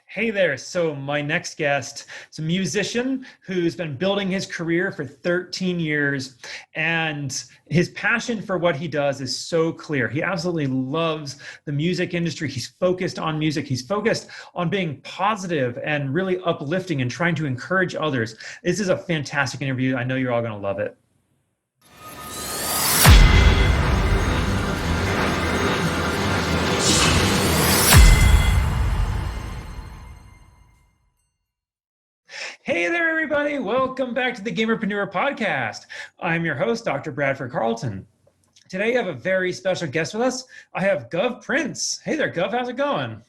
Hey there. So, my next guest is a musician who's been building his career for 13 years, and his passion for what he does is so clear. He absolutely loves the music industry. He's focused on music, he's focused on being positive and really uplifting and trying to encourage others. This is a fantastic interview. I know you're all going to love it. Hey there, everybody. Welcome back to the Gamerpreneur podcast. I'm your host, Dr. Bradford Carlton. Today, I have a very special guest with us. I have Gov Printz. Hey there, Gov. How's it going?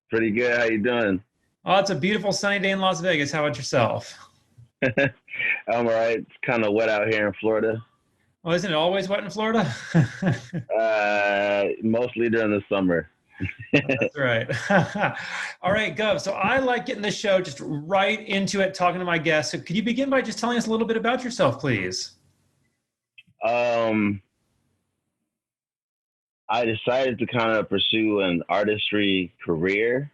Pretty good. How you doing? Oh, it's a beautiful sunny day in Las Vegas. How about yourself? I'm all right. It's kind of wet out here in Florida. Oh, isn't it always wet in Florida? Mostly during the summer. That's right. All right, Gov. So I like getting the show just right into it, talking to my guests. So could you begin by just telling us a little bit about yourself, please? I decided to kind of pursue an artistry career.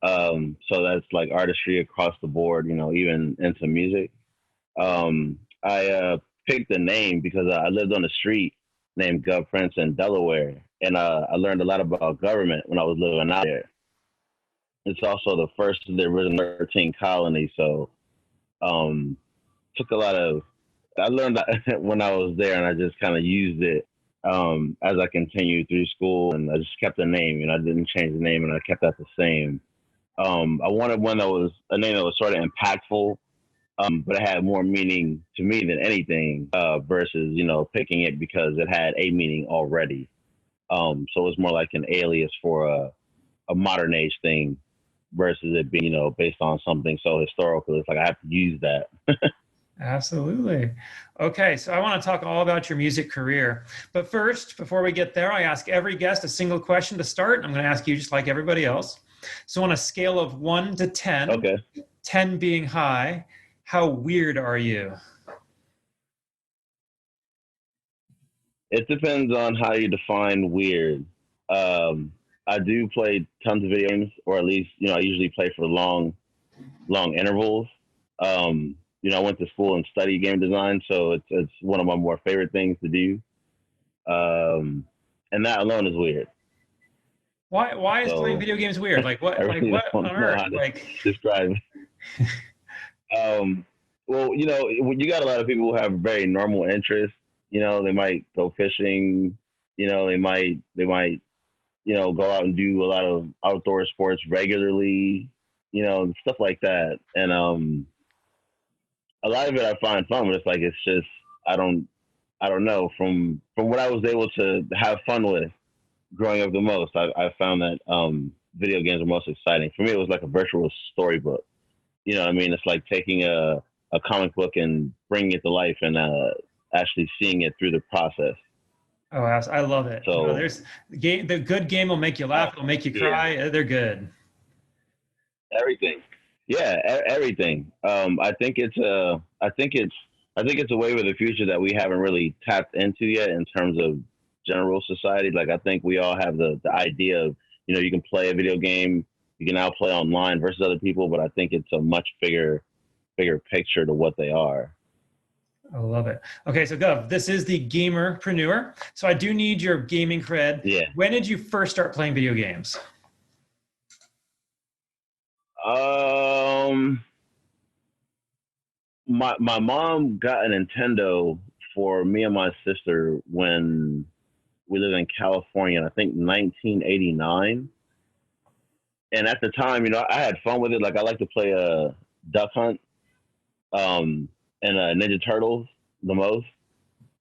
So that's like artistry across the board, even into music. I picked the name because I lived on a street named Gov Printz in Delaware. And I learned a lot about government when I was living out there. It's also the first of the original 13 colonies. So took a lot of, I learned that when I was there, and I just kind of used it as I continued through school. And I just kept the name, I didn't change the name, and I kept that the same. I wanted one that was a name that was sort of impactful, but it had more meaning to me than anything versus, picking it because it had a meaning already. So it was more like an alias for a modern age thing versus it being, based on something so historical. It's like I have to use that. Absolutely. Okay, so I want to talk all about your music career. But first, before we get there, I ask every guest a single question to start. I'm going to ask you just like everybody else. So on a scale of 1 to 10, Okay. 10 being high, how weird are you? It depends on how you define weird. I do play tons of video games, or at least, I usually play for long intervals. I went to school and studied game design, so it's one of my more favorite things to do. And that alone is weird. Why is playing video games weird? Like what? I really Like what on don't know earth? how to Like describe it. Well, you got a lot of people who have very normal interests. They might go fishing. They might go out and do a lot of outdoor sports regularly. Stuff like that. And a lot of it I find fun, but it's just I don't know. From what I was able to have fun with growing up the most, I found that video games are most exciting. For me, it was like a virtual storybook. You know what I mean? It's like taking a comic book and bringing it to life and actually seeing it through the process. Oh, I love it. So There's the good game will make you laugh, it'll make you cry. Yeah. They're good. Everything. Yeah, everything. I think it's a wave of the future that we haven't really tapped into yet in terms of general society. Like I think we all have the idea of, you can play a video game, you can now play online versus other people, but I think it's a much bigger picture to what they are. I love it. Okay, so Gov, this is the Gamerpreneur. So I do need your gaming cred. Yeah. When did you first start playing video games? My mom got a Nintendo for me and my sister when we lived in California, I think 1989. And at the time, I had fun with it. Like I like to play Duck Hunt and Ninja Turtles the most.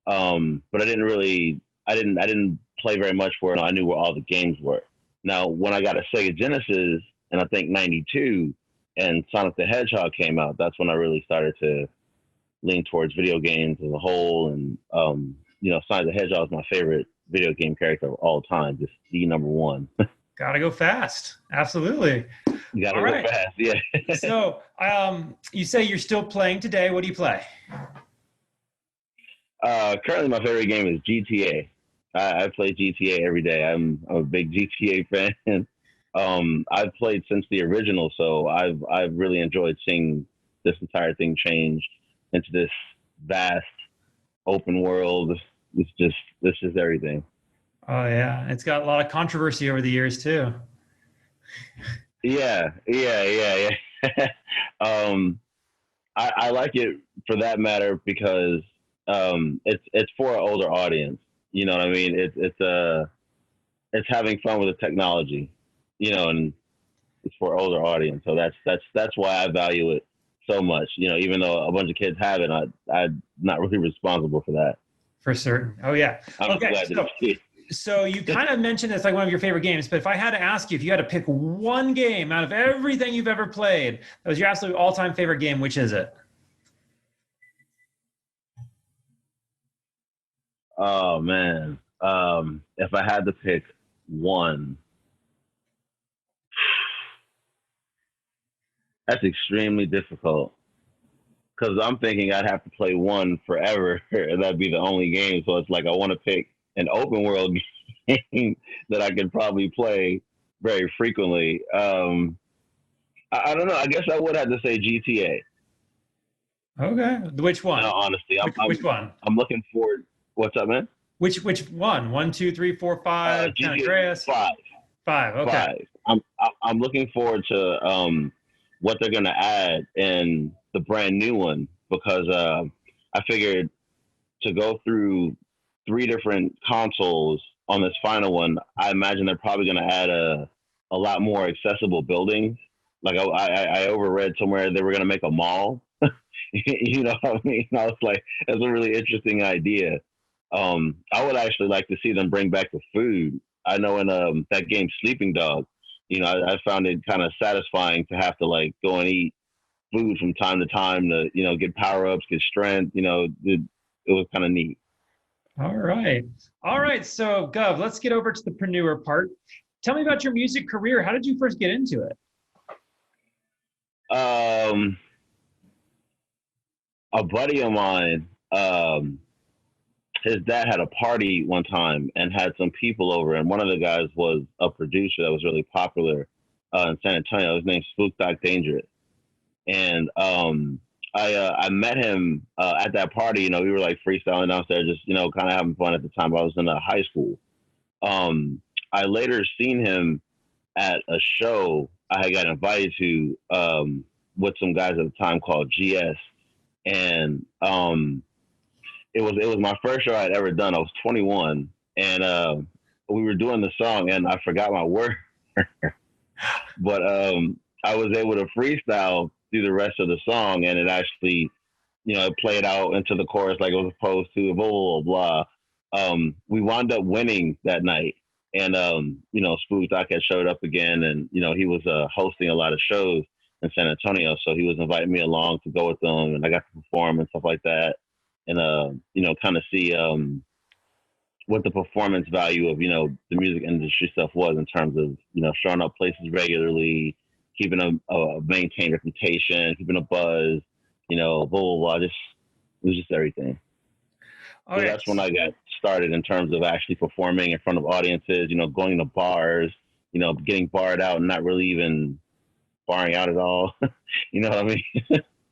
But I didn't play very much for it. I knew where all the games were. Now, when I got a Sega Genesis in I think 92 and Sonic the Hedgehog came out, that's when I really started to lean towards video games as a whole. And, Sonic the Hedgehog is my favorite video game character of all time, just the number one. Gotta go fast. Absolutely. You gotta go fast, yeah. So, you say you're still playing today. What do you play? Currently, my favorite game is GTA. I play GTA every day. I'm a big GTA fan. I've played since the original, so I've really enjoyed seeing this entire thing change into this vast open world. This is everything. Oh yeah, it's got a lot of controversy over the years too. Yeah. um, I like it for that matter because it's for an older audience. You know what I mean? It's having fun with the technology, and it's for an older audience. So that's why I value it so much. Even though a bunch of kids have it, I'm not really responsible for that. For certain. Oh yeah. I'm Okay. glad that it's So you kind of mentioned it's like one of your favorite games, but if I had to ask you, if you had to pick one game out of everything you've ever played, that was your absolute all-time favorite game, which is it? Oh man. If I had to pick one, that's extremely difficult because I'm thinking I'd have to play one forever, and that'd be the only game. So it's like I want to pick an open world game that I could probably play very frequently. I don't know. I guess I would have to say GTA. Okay. Which In one? all honesty, Which one? I'm looking forward. What's up, man? Which one? 1, 2, 3, 4, 5. San GTA Andreas. 5. 5. Okay. 5. I'm looking forward to what they're gonna add in the brand new one because I figured to go through 3 different consoles on this final one, I imagine they're probably gonna add a lot more accessible buildings. Like I overread somewhere they were gonna make a mall. You know what I mean? I was like, that's a really interesting idea. I would actually like to see them bring back the food. I know in that game Sleeping Dog, I found it kind of satisfying to have to like go and eat food from time to time to get power ups, get strength. It was kind of neat. All right. All right. So, Gov, let's get over to the preneur part. Tell me about your music career. How did you first get into it? Um, a buddy of mine, his dad had a party one time and had some people over, and one of the guys was a producer that was really popular in San Antonio. His name's Spook Doc Dangerous, and I met him at that party. We were like freestyling downstairs, just kind of having fun at the time. I was in high school. I later seen him at a show I had got invited to with some guys at the time called GS, and it was my first show I'd ever done. I was 21, and we were doing the song, and I forgot my word, but I was able to freestyle through the rest of the song, and it actually, it played out into the chorus like it was supposed to. Blah blah blah. We wound up winning that night, and Spook Doc had showed up again, and he was hosting a lot of shows in San Antonio, so he was inviting me along to go with them, and I got to perform and stuff like that, and kind of see what the performance value of the music industry stuff was in terms of showing up places regularly, keeping a maintained reputation, keeping a buzz, blah blah blah. It was just everything. So that's when I got started in terms of actually performing in front of audiences, going to bars, getting barred out and not really even barring out at all. You know what I mean?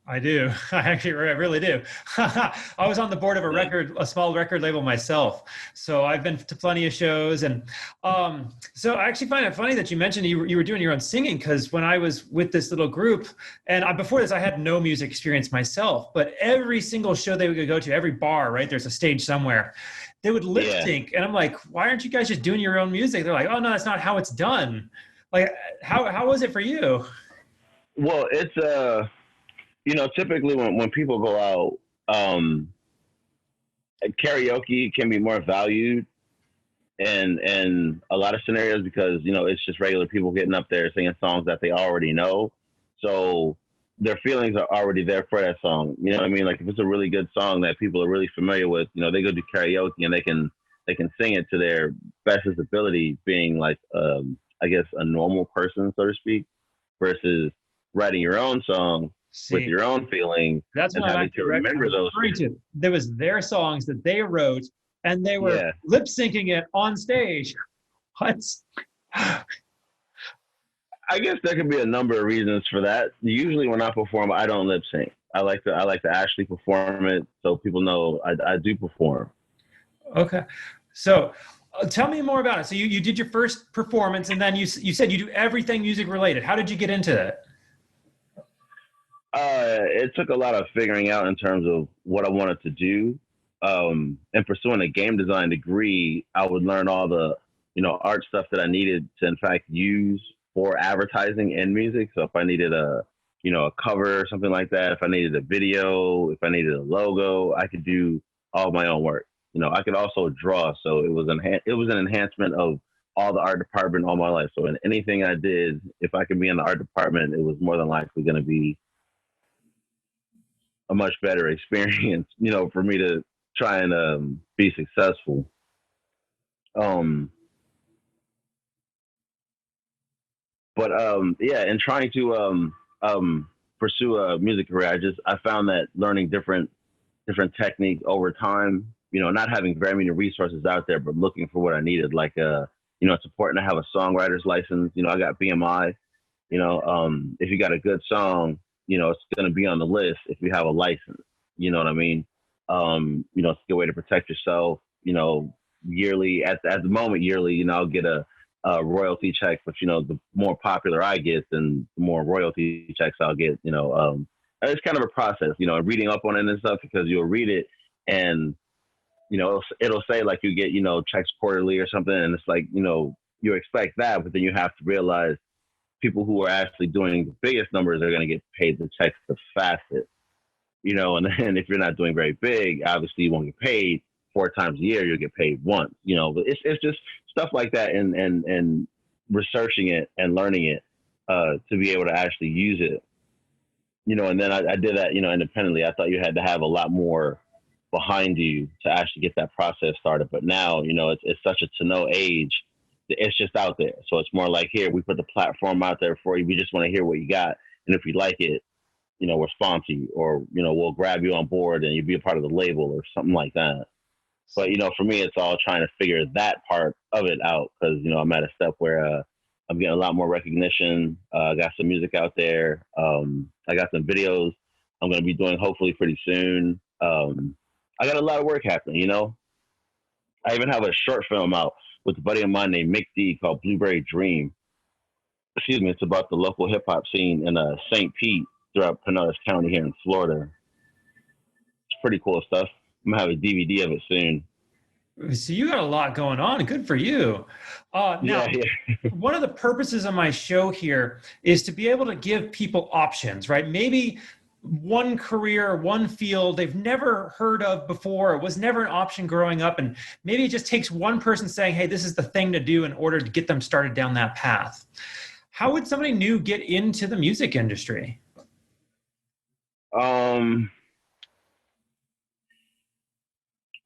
I do. I really do. I was on the board of a small record label myself. So I've been to plenty of shows. And so I actually find it funny that you mentioned you were doing your own singing, because when I was with this little group, and before this, I had no music experience myself, but every single show they would go to, every bar, right, there's a stage somewhere, they would lip sync. And I'm like, why aren't you guys just doing your own music? They're like, oh, no, that's not how it's done. Like, how was it for you? Well, it's typically when people go out, karaoke can be more valued in a lot of scenarios because, it's just regular people getting up there singing songs that they already know. So their feelings are already there for that song. You know what I mean? Like if it's a really good song that people are really familiar with, they go do karaoke and they can sing it to their bestest ability, being like, I guess a normal person, so to speak, versus writing your own song with your own feelings. That's and what having to remember those. There was their songs that they wrote, and they were lip syncing it on stage. What? I guess there could be a number of reasons for that. Usually, when I perform, I don't lip sync. I like to actually perform it so people know I do perform. Okay. So tell me more about it. So you did your first performance and then you said you do everything music related. How did you get into it? It took a lot of figuring out in terms of what I wanted to do. And pursuing a game design degree, I would learn all the, art stuff that I needed to, in fact, use for advertising and music. So if I needed a cover or something like that, if I needed a video, if I needed a logo, I could do all my own work. I could also draw, so it was an enhancement of all the art department all my life. So in anything I did, if I could be in the art department, it was more than likely going to be a much better experience, for me to try and be successful. Um, but yeah, in trying to pursue a music career, I found that learning different techniques over time, not having very many resources out there, but looking for what I needed, like it's important to have a songwriter's license. I got BMI. If you got a good song, it's going to be on the list if you have a license. You know what I mean? It's a good way to protect yourself. Yearly at the moment, yearly, I'll get a royalty check, but the more popular I get, then the more royalty checks I'll get. It's kind of a process, reading up on it and stuff, because you'll read it and it'll say like you get checks quarterly or something, and it's like you expect that, but then you have to realize people who are actually doing the biggest numbers are going to get paid the checks the fastest. And then if you're not doing very big, obviously you won't get paid 4 times a year. You'll get paid once. But it's just stuff like that, and researching it and learning it to be able to actually use it. And then I did that, independently. I thought you had to have a lot more behind you to actually get that process started. But now, it's such a to know age. It's just out there. So it's more like, here, we put the platform out there for you. We just want to hear what you got. And if you like it, we'll sponsor you, or, we'll grab you on board and you'll be a part of the label or something like that. But, for me, it's all trying to figure that part of it out, because, I'm at a step where I'm getting a lot more recognition. I got some music out there. I got some videos I'm going to be doing hopefully pretty soon. I got a lot of work happening, I even have a short film out with a buddy of mine named Mick D called Blueberry Dream. Excuse me, it's about the local hip hop scene in St. Pete throughout Pinellas County here in Florida. It's pretty cool stuff. I'm going to have a DVD of it soon. So you got a lot going on. Good for you. Now, one of the purposes of my show here is to be able to give people options, right? Maybe one career, one field they've never heard of before. It was never an option growing up. And maybe it just takes one person saying, hey, this is the thing to do, in order to get them started down that path. How would somebody new get into the music industry?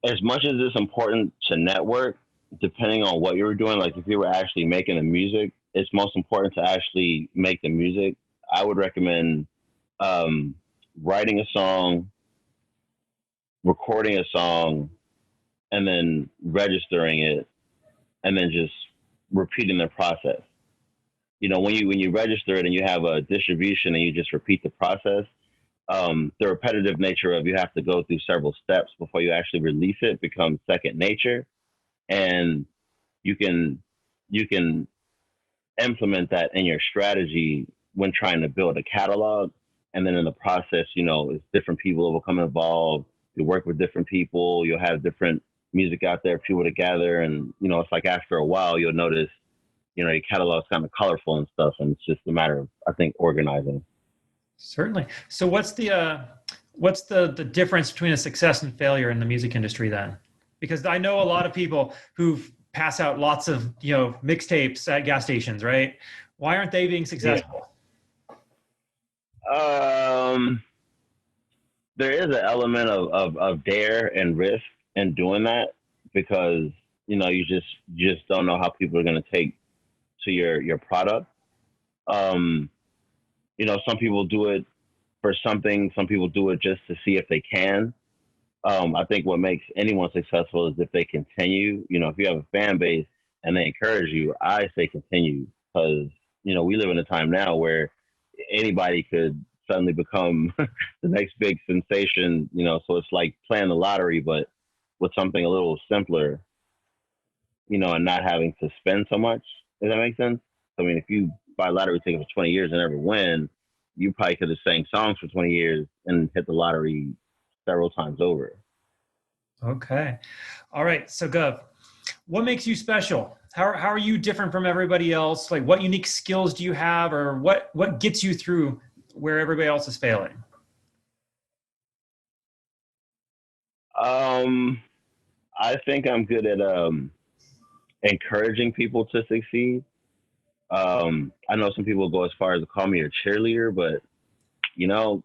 As much as it's important to network, depending on what you were doing, like if you were actually making the music, it's most important to actually make the music. I would recommend writing a song, recording a song, and then registering it, and then just repeating the process. When you register it and you have a distribution and you just repeat the process, the repetitive nature of you have to go through several steps before you actually release it becomes second nature, and you can implement that in your strategy when trying to build a catalog. And then in the process, it's different people will become involved. You work with different people. You'll have different music out there, people to gather, and it's like after a while you'll notice, your catalog's kind of colorful and stuff, and it's just a matter of, I think, organizing. Certainly. So what's the difference between a success and failure in the music industry then? Because I know a lot of people who pass out lots of, mixtapes at gas stations, right? Why aren't they being successful? There is an element of dare and risk in doing that, because, you just don't know how people are going to take to your product. Some people do it for something. Some people do it just to see if they can. I think what makes anyone successful is if they continue. If you have a fan base and they encourage you, I say continue, because we live in a time now where anybody could suddenly become the next big sensation, so it's like playing the lottery, but with something a little simpler, and not having to spend so much. Does that make sense? I mean, if you buy lottery tickets for 20 years and never win, you probably could have sang songs for 20 years and hit the lottery several times over. Okay. All right. So Gov, what makes you special? How are you different from everybody else? Like, what unique skills do you have, or what gets you through where everybody else is failing? I think I'm good at encouraging people to succeed. I know some people go as far as to call me a cheerleader, but you know,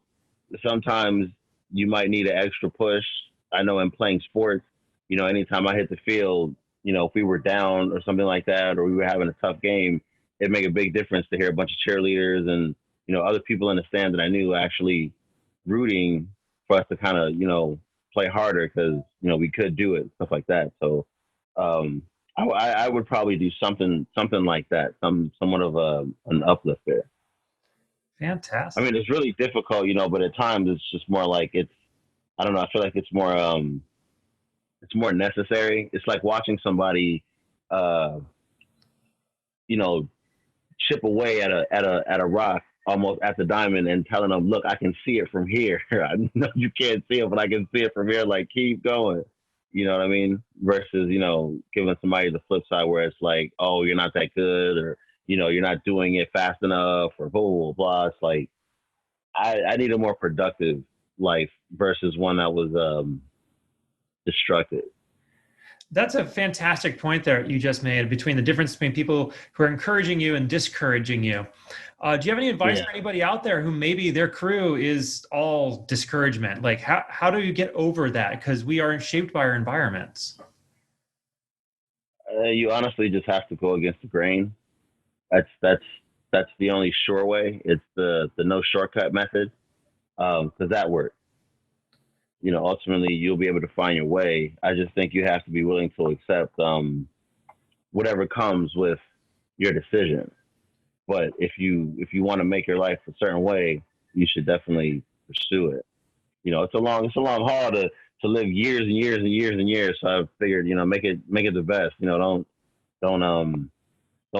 sometimes you might need an extra push. I know in playing sports, anytime I hit the field, if we were down or something like that, or we were having a tough game, it'd make a big difference to hear a bunch of cheerleaders and, other people in the stand that I knew actually rooting for us to kind of, play harder because, we could do it, stuff like that. So, I would probably do something like that, somewhat of an uplifter. I Fantastic. mean, it's really difficult, but at times it's just more like I don't know. I feel like it's more necessary. It's like watching somebody, uh, you know, chip away at a rock almost at the diamond and telling them, look, I can see it from here. I know you can't see it, but I can see it from here. Like, keep going. You know what I mean? Versus, giving somebody the flip side where it's like, oh, you're not that good, or, you're not doing it fast enough, or blah, blah, blah. It's like, I need a more productive life versus one that was destructive. That's a fantastic point there you just made between the difference between people who are encouraging you and discouraging you. Do you have any advice Yeah. for anybody out there who maybe their crew is all discouragement? Like, how do you get over that? Because we are shaped by our environments. You honestly just have to go against the grain. That's the only sure way. It's the no shortcut method, because that works. Ultimately you'll be able to find your way. I just think you have to be willing to accept whatever comes with your decision. But if you want to make your life a certain way, you should definitely pursue it. It's a long haul to live years and years and years and years. So I figured, make it the best. Don't don't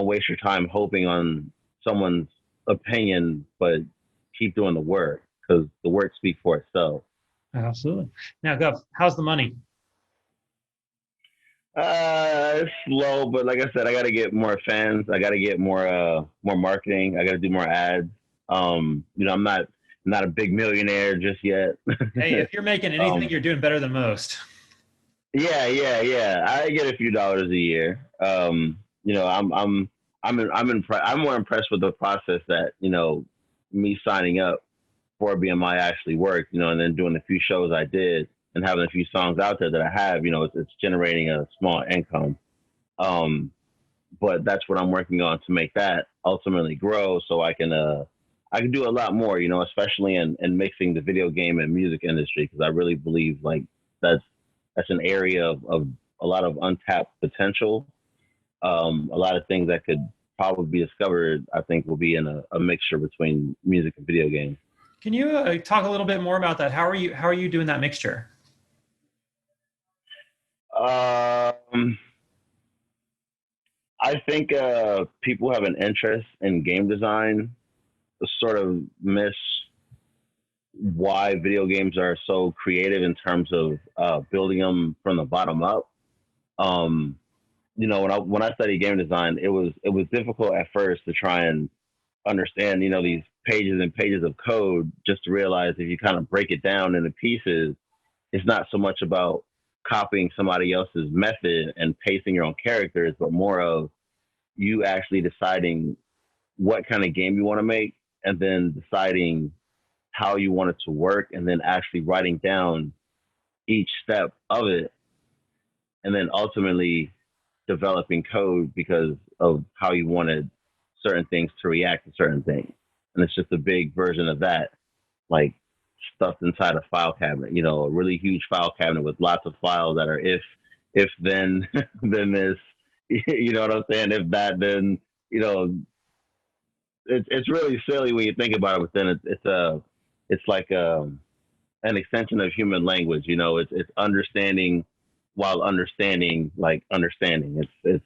waste your time hoping on someone's opinion, but keep doing the work because the work speaks for itself. Absolutely. Now, Gov, how's the money? It's slow, but like I said, I got to get more fans. I got to get more marketing. I got to do more ads. I'm not a big millionaire just yet. Hey, if you're making anything, um, you're doing better than most. yeah. I get a few dollars a year. I'm more impressed with the process that me signing up for BMI actually worked. And then doing the few shows I did and having a few songs out there that I have. It's generating a small income. Um, but that's what I'm working on to make that ultimately grow, so I can do a lot more. Especially in mixing the video game and music industry, because I really believe like that's that's an area of a lot of untapped potential. A lot of things that could probably be discovered, I think, will be in a mixture between music and video games. Can you talk a little bit more about that? How are you doing that mixture? Um, I think people have an interest in game design, sort of miss why video games are so creative in terms of building them from the bottom up. Um, when I studied game design, it was difficult at first to try and understand these pages and pages of code, just to realize if you kind of break it down into pieces, it's not so much about copying somebody else's method and pasting your own characters, but more of you actually deciding what kind of game you want to make, and then deciding how you want it to work, and then actually writing down each step of it, and then ultimately developing code because of how you wanted certain things to react to certain things. And it's just a big version of that, like stuffed inside a file cabinet, a really huge file cabinet with lots of files that are if then, then this, you know what I'm saying? If that, then, you know, it's really silly when you think about it, but then it's like an extension of human language. You know, it's understanding while understanding, like understanding. It's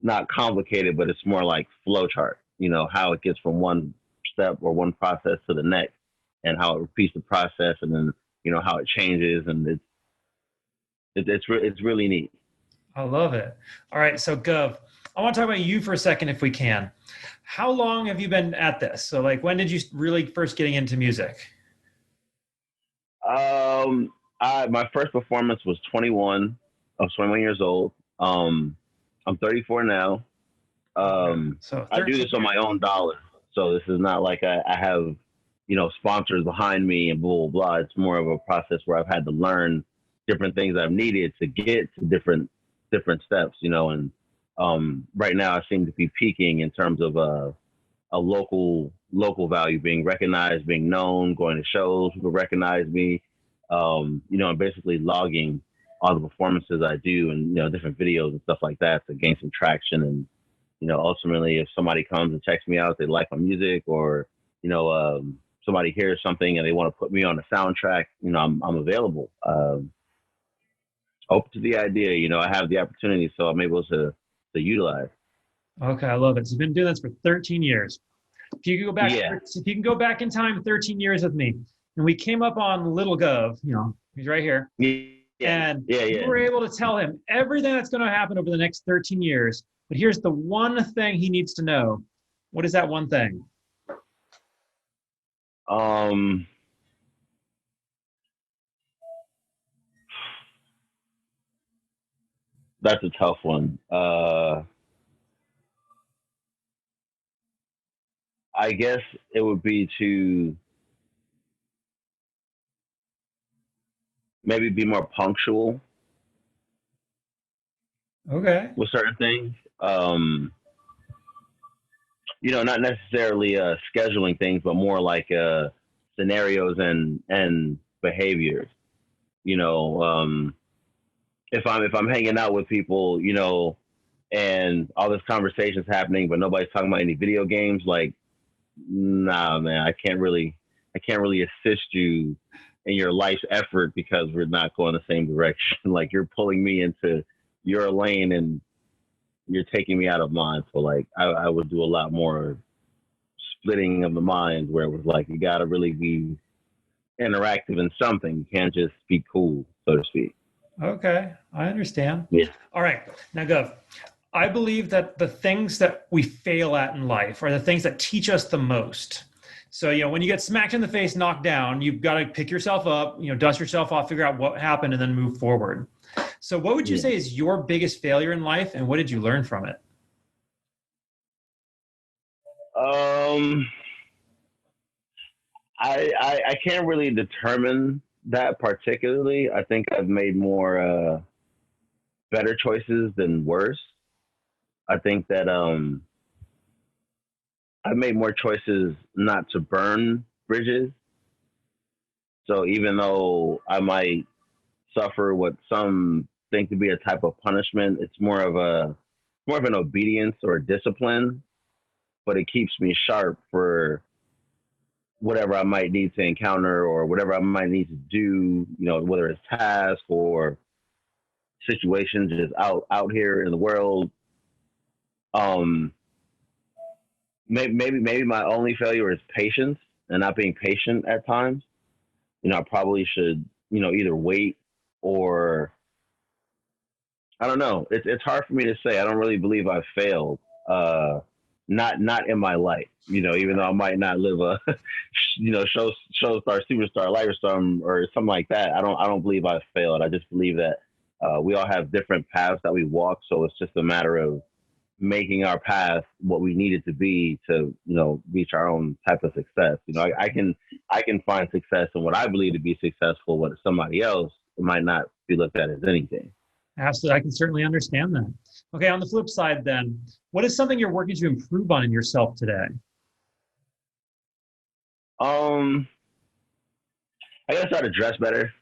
not complicated, but it's more like flowchart. You know, how it gets from one step or one process to the next, and how it repeats the process, and then you know how it changes, and it's really neat. I love it. All right, so Gov, I want to talk about you for a second if we can. How long have you been at this? So like when did you really first getting into music? My first performance was 21. I was 21 years old. I'm 34 now. Okay. So I do 13 this on years. my own dollar, so this is not like I have, you know, sponsors behind me and blah blah blah. It's more of a process where I've had to learn different things I've needed to get to different steps, you know. And right now, I seem to be peaking in terms of a local value, being recognized, being known, going to shows, people recognize me, you know, and basically logging all the performances I do and you know different videos and stuff like that to gain some traction. And you know ultimately if somebody comes and checks me out, they like my music, or you know somebody hears something and they want to put me on the soundtrack, you know, I'm available. Open to the idea, you know, I have the opportunity, so I'm able to utilize. Okay, I love it. So you've been doing this for 13 years. If you can go back, Yeah. if you can go back in time 13 years with me, and we came up on little Gov, you know, he's right here, Yeah. and Yeah. you Yeah. were able to tell him everything that's going to happen over the next 13 years. But here's the one thing he needs to know. What is that one thing? um that's a tough one. I guess it would be to maybe be more punctual Okay. with certain things. You know, not necessarily scheduling things, but more like scenarios and behaviors. You know, if I'm hanging out with people, you know, and all this conversation's happening, but nobody's talking about any video games, like, nah, man, I can't really assist you in your life's effort because we're not going the same direction. Like you're pulling me into your lane and you're taking me out of mine. So like I would do a lot more splitting of the mind where it was like you got to really be interactive in something. You can't just be cool, so to speak. Okay, I understand. Yeah. All right, now Gov, I believe that the things that we fail at in life are the things that teach us the most. So, you know, when you get smacked in the face, knocked down, you've got to pick yourself up, you know, dust yourself off, figure out what happened, and then move forward. So, what would you Yeah. say is your biggest failure in life, and what did you learn from it? Um, I can't really determine that particularly. I think I've made more better choices than worse. I think that I've made more choices not to burn bridges. So even though I might suffer what some think to be a type of punishment, it's more of an obedience or a discipline, but it keeps me sharp for whatever I might need to encounter or whatever I might need to do, you know, whether it's tasks or situations just out here in the world. Um, maybe my only failure is patience and not being patient at times. You know, I probably should, you know, either wait or I don't know. It's hard for me to say. I don't really believe I've failed. Not in my life. You know, even though I might not live a, you know, show star, superstar, life star, or something like that. I don't believe I've failed. I just believe that we all have different paths that we walk. So it's just a matter of making our path what we need it to be to, you know, reach our own type of success. You know, I can find success in what I believe to be successful, but somebody else it might not be looked at as anything. Absolutely, I can certainly understand that. Okay, on the flip side, then, what is something you're working to improve on in yourself today? Um, I gotta start to dress better.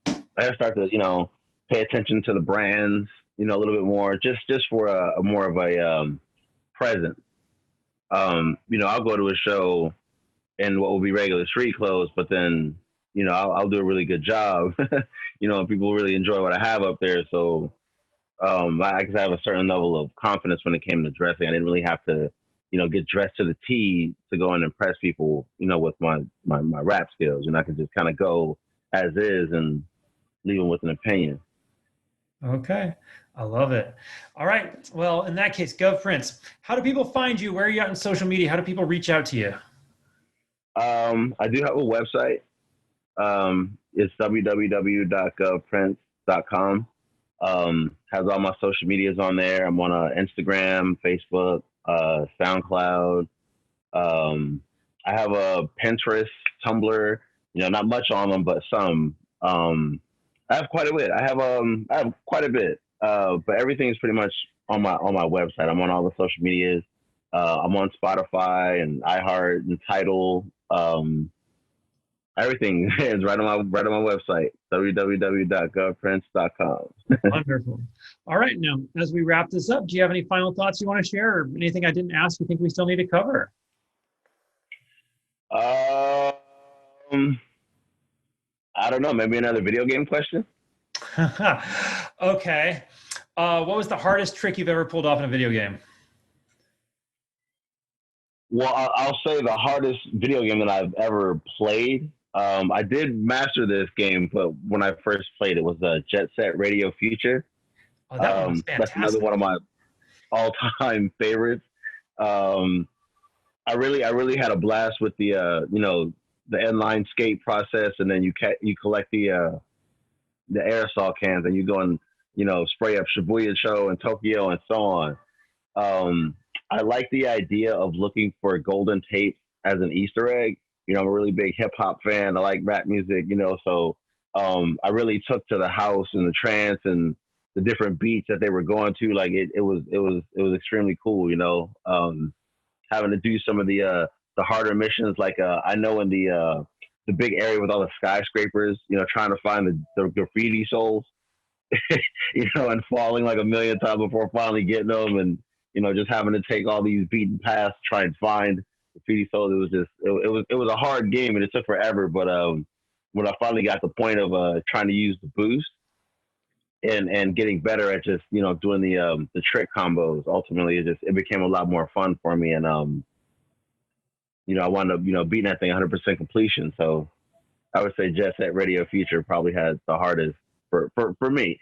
I gotta start to, you know, pay attention to the brands, you know, a little bit more, just for a more of a presence. I'll go to a show in what will be regular street clothes, but then, I'll do a really good job. People really enjoy what I have up there. So, I guess I have a certain level of confidence when it came to dressing. I didn't really have to, get dressed to the T to go and impress people, with my rap skills. I could just kind of go as is and leave them with an opinion. Okay. I love it. All right. Well, in that case, Gov Printz, how do people find you? Where are you at on social media? How do people reach out to you? I do have a website. It's www.govprintz.com. Has all my social medias on there. I'm on Instagram, Facebook, SoundCloud. I have a Pinterest, Tumblr. Not much on them, but some. I have quite a bit. I have quite a bit. But everything is pretty much on my website. I'm on all the social medias. I'm on Spotify and iHeart and Tidal. Everything is right on my website, www.govprintz.com. Wonderful. All right. Now, as we wrap this up, do you have any final thoughts you want to share, or anything I didn't ask you think we still need to cover? I don't know. Maybe another video game question. Okay. What was the hardest trick you've ever pulled off in a video game? Well, I'll say the hardest video game that I've ever played. I did master this game, but when I first played it was Jet Set Radio Future. Oh, that one was fantastic. That's another one of my all-time favorites. I really had a blast with the the inline skate process, and then you collect the aerosol cans, and you go and spray up Shibuya Cho and Tokyo and so on. I like the idea of looking for golden tape as an Easter egg. I'm a really big hip hop fan. I like rap music, so I really took to the house and the trance and the different beats that they were going to. Like it was extremely cool, having to do some of the harder missions. Like I know in the big area with all the skyscrapers, trying to find the graffiti souls, and falling like a million times before finally getting them, and just having to take all these beaten paths, try and find graffiti souls. It was a hard game, and it took forever. But when I finally got to the point of trying to use the boost and getting better at just doing the trick combos, ultimately it became a lot more fun for me. And I wound up beating that thing 100% completion. So I would say Jet Set Radio Future probably had the hardest for me.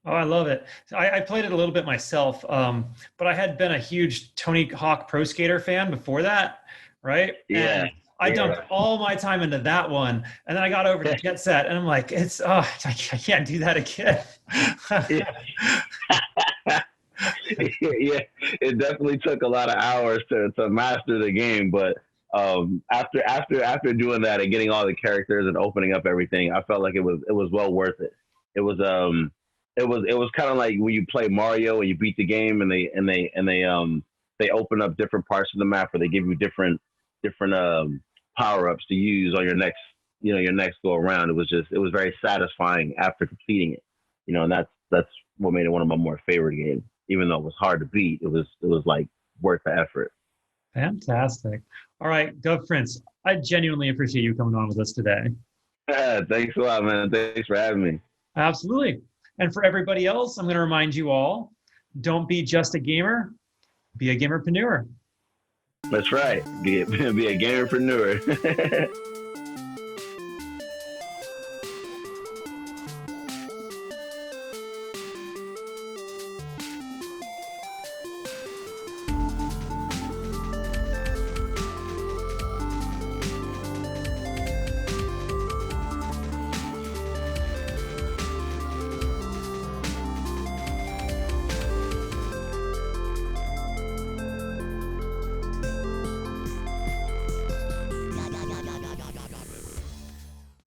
Oh, I love it. I played it a little bit myself, but I had been a huge Tony Hawk Pro Skater fan before that, right? Yeah. And I dumped all my time into that one, and then I got over to Jet Set, and I'm like, I can't do that again. Yeah, it definitely took a lot of hours to master the game, but after doing that and getting all the characters and opening up everything, I felt like it was well worth it. It was kind of like when you play Mario and you beat the game and they open up different parts of the map, or they give you different power-ups to use on your next go around. It was very satisfying after completing it, and that's what made it one of my more favorite games. Even though it was hard to beat, it was like worth the effort. Fantastic. All right, Gov Printz, I genuinely appreciate you coming on with us today. Thanks a lot, man. Thanks for having me. Absolutely. And for everybody else, I'm going to remind you all, don't be just a gamer, be a gamerpreneur. That's right. Be a gamerpreneur.